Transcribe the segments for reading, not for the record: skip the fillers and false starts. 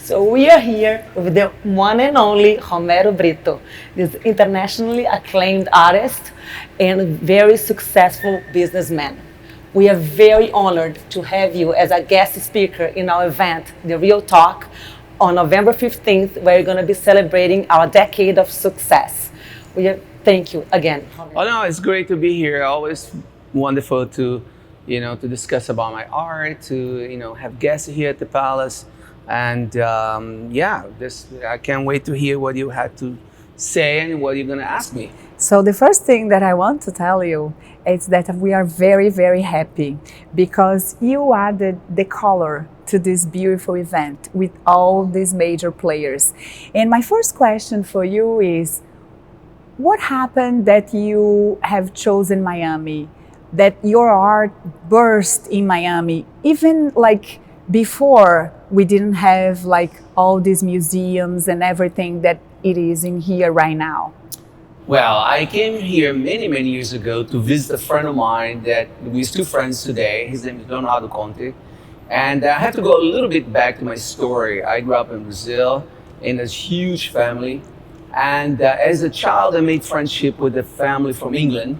So we are here with the one and only Romero Britto, this internationally acclaimed artist and very successful businessman. We are very honored to have you as a guest speaker in our event, The Real Talk, on November 15th, where we're going to be celebrating our decade of success. Thank you again. Oh no, it's great to be here. Always wonderful to, to discuss about my art, to, have guests here at the Palace. And I can't wait to hear what you had to say and what you're going to ask me. So the first thing that I want to tell you is that we are very, very happy because you added the color to this beautiful event with all these major players. And my first question for you is, what happened that you have chosen Miami, that your art burst in Miami, even like before we didn't have like all these museums and everything that it is in here right now? Well, I came here many, many years ago to visit a friend of mine that we're still friends today. His name is Leonardo Conte. And I have to go a little bit back to my story. I grew up in Brazil in a huge family. And as a child, I made friendship with a family from England.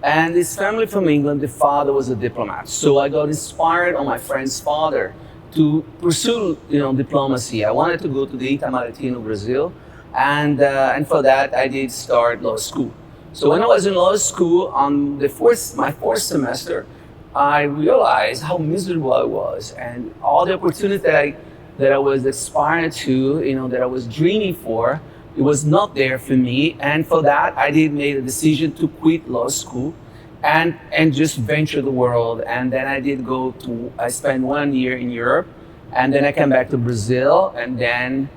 And this family from England, the father was a diplomat. So I got inspired on my friend's father to pursue, diplomacy. I wanted to go to the Itamaraty, Brazil. And for that, I did start law school. So when I was in law school, on my fourth semester, I realized how miserable I was, and all the opportunity that I was aspiring to, that I was dreaming for, it was not there for me. And for that, I did make a decision to quit law school and just venture the world. And then I spent 1 year in Europe, and then I came back to Brazil, and then,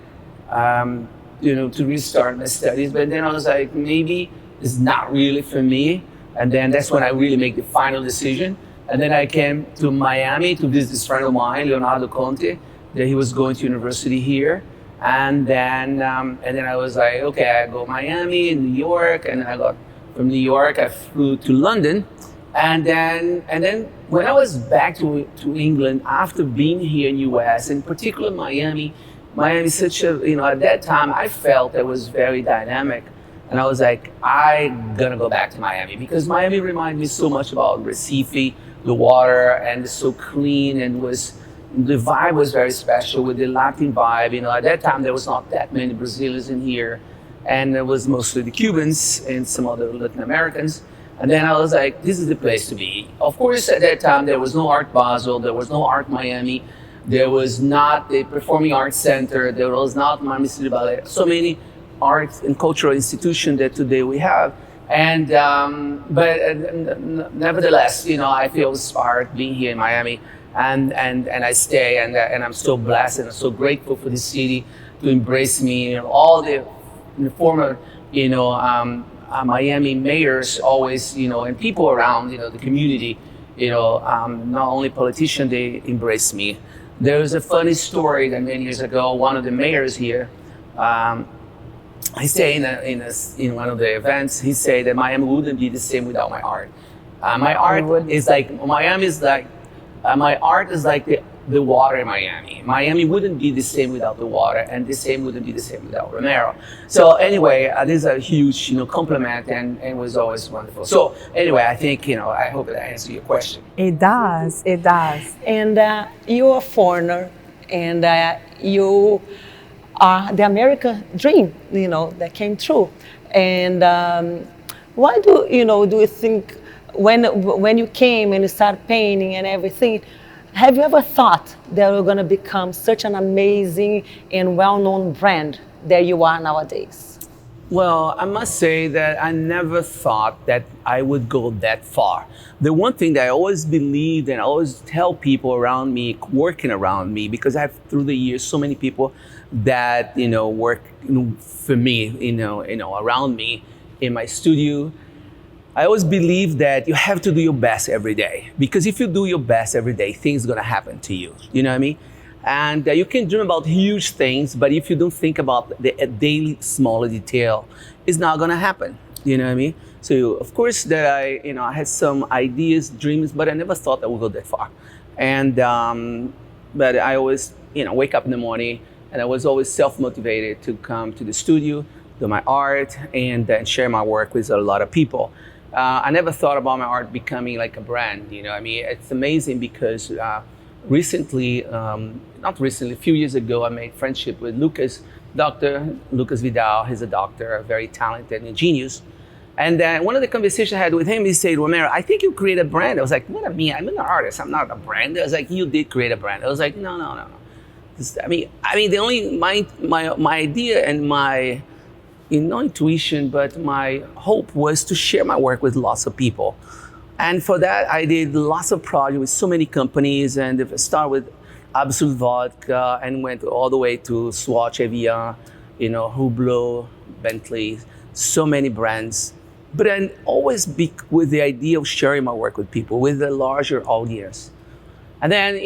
to restart my studies. But then I was like, maybe it's not really for me. And then that's when I really make the final decision. And then I came to Miami to visit this friend of mine, Leonardo Conte, that he was going to university here. And then I was like, okay, I go Miami, New York, and then from New York, I flew to London. And then when I was back to England, after being here in US, in particular Miami is such a, at that time, I felt it was very dynamic. And I was like, I'm gonna go back to Miami because Miami reminded me so much about Recife, the water, and it's so clean, and the vibe was very special with the Latin vibe. At that time, there was not that many Brazilians in here, and it was mostly the Cubans and some other Latin Americans. And then I was like, this is the place to be. Of course, at that time, there was no Art Basel, there was no Art Miami, there was not the Performing Arts Center, there was not Miami City Ballet, so many art and cultural institutions that today we have. And but nevertheless, I feel inspired being here in Miami, and I stay, and I'm so blessed and so grateful for the city to embrace me. All the former, Miami mayors always, and people around, the community, not only politicians, they embrace me. There was a funny story that many years ago, one of the mayors here, I say in one of the events, he said that Miami wouldn't be the same without my art. My art is like my art is like the water in Miami. Miami wouldn't be the same without the water, and the same wouldn't be the same without Romero. So anyway, this is a huge compliment, and it was always wonderful. So anyway, I think I hope that answers your question. It does. And you're a foreigner, and you are the American dream, that came true. And why do you think when you came and you started painting and everything, have you ever thought that you're going to become such an amazing and well-known brand that you are nowadays? Well, I must say that I never thought that I would go that far. The one thing that I always believed and I always tell people around me, working around me, because I have through the years so many people that work for me, around me in my studio. I always believe that you have to do your best every day, because if you do your best every day, things are gonna happen to you. You know what I mean? And you can dream about huge things, but if you don't think about the daily smaller detail, it's not gonna happen. You know what I mean? So of course that I had some ideas, dreams, but I never thought I would go that far. And but I always wake up in the morning And I was always self-motivated to come to the studio, do my art, and share my work with a lot of people. I never thought about my art becoming like a brand. I mean, it's amazing because recently, not recently, a few years ago, I made friendship with Dr. Lucas Vidal. He's a doctor, very talented and a genius. And one of the conversations I had with him, he said, Romero, I think you create a brand. I was like, what do I mean? I'm an artist. I'm not a brand. I was like, you did create a brand. I was like, no. I mean, the only, my idea and my, no intuition, but my hope was to share my work with lots of people. And for that, I did lots of projects with so many companies, and I started with Absolut Vodka and went all the way to Swatch, Evian, Hublot, Bentley, so many brands. But then always be with the idea of sharing my work with people, with a larger audience. And then,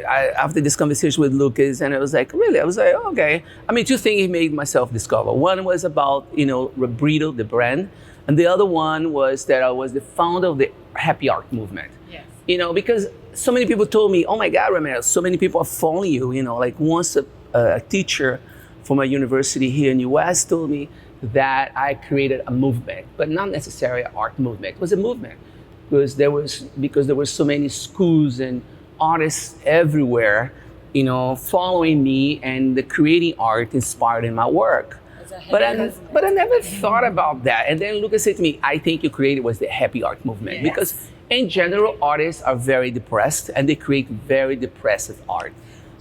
after this conversation with Lucas, and I was like, really? I was like, oh, okay. I mean, two things he made myself discover. One was about, Britto, the brand. And the other one was that I was the founder of the happy art movement. Yes. Because so many people told me, oh my God, Romero, so many people are following you. Like once a teacher from a university here in the US told me that I created a movement, but not necessarily an art movement. It was a movement because there were so many schools and artists everywhere, following me, and the creating art inspired in my work. But I never thought about that. And then Lucas said to me, I think you created was the happy art movement. Yes. Because in general, artists are very depressed and they create very depressive art.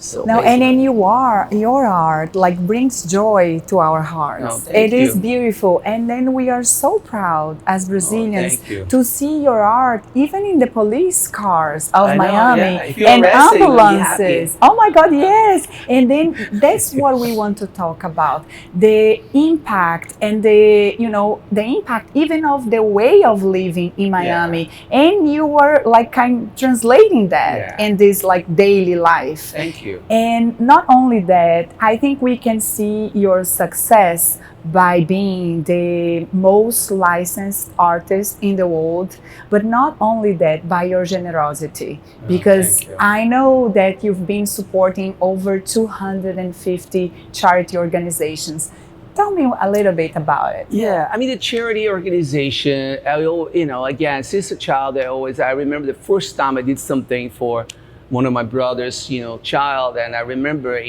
So no, and then your art like brings joy to our hearts. It is beautiful, and then we are so proud as Brazilians to see your art even in the police cars of Miami and ambulances. Oh my God, yes! And then that's what we want to talk about: the impact and the impact even of the way of living in Miami. And you were like kind of translating that in this like daily life. Thank you. And not only that, I think we can see your success by being the most licensed artist in the world, but not only that, by your generosity. Because I know that you've been supporting over 250 charity organizations. Tell me a little bit about it. Yeah, I mean, the charity organization, again, since a child, I remember the first time I did something for one of my brother's, child, and I remember,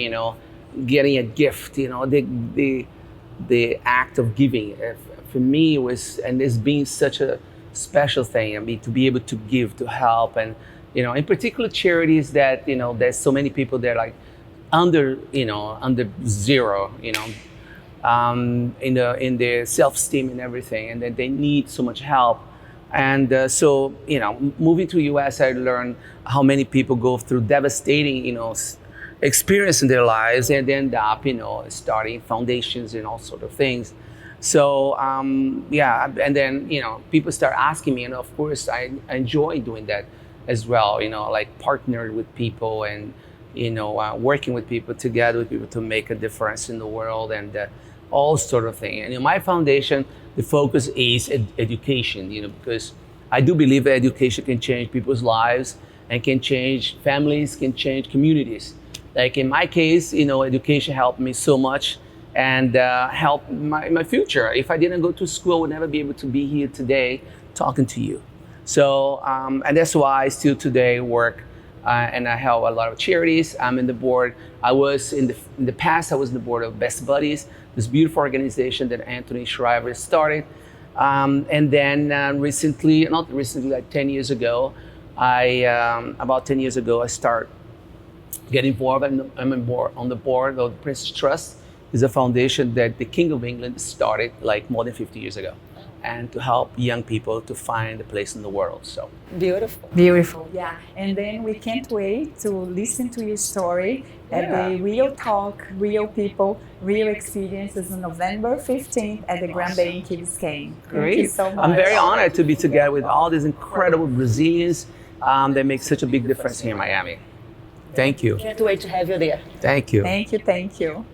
getting a gift, the act of giving for me was, and it's been such a special thing. I mean, to be able to give, to help, and, in particular charities that, there's so many people that are like under zero, in their self-esteem and everything, and that they need so much help. And so, moving to the US, I learned how many people go through devastating, experience in their lives and end up, starting foundations and all sort of things. So, and then, people start asking me, and of course, I enjoy doing that as well, like partnered with people and, working with people, together with people to make a difference in the world and all sort of thing. And in my foundation, the focus is education, because I do believe that education can change people's lives and can change families, can change communities. Like in my case, education helped me so much and helped my future. If I didn't go to school, I would never be able to be here today talking to you. So, and that's why I still today work and I help a lot of charities. I'm in the board. I was in the past, I was in the board of Best Buddies, this beautiful organization that Anthony Shriver started. And then recently, not recently, like 10 years ago, about 10 years ago, I started getting involved. I'm on the board of the Princess Trust. It's a foundation that the King of England started like more than 50 years ago, and to help young people to find a place in the world. So beautiful, yeah. And then we can't wait to listen to your story at the Real Talk, Real People, Real Experiences on November 15th at the Grand Bay in Key Biscayne. Great. Thank you so much. I'm very honored to be together with all these incredible Brazilians that make such a big difference here in Miami. Thank you. Can't wait to have you there. Thank you. Thank you.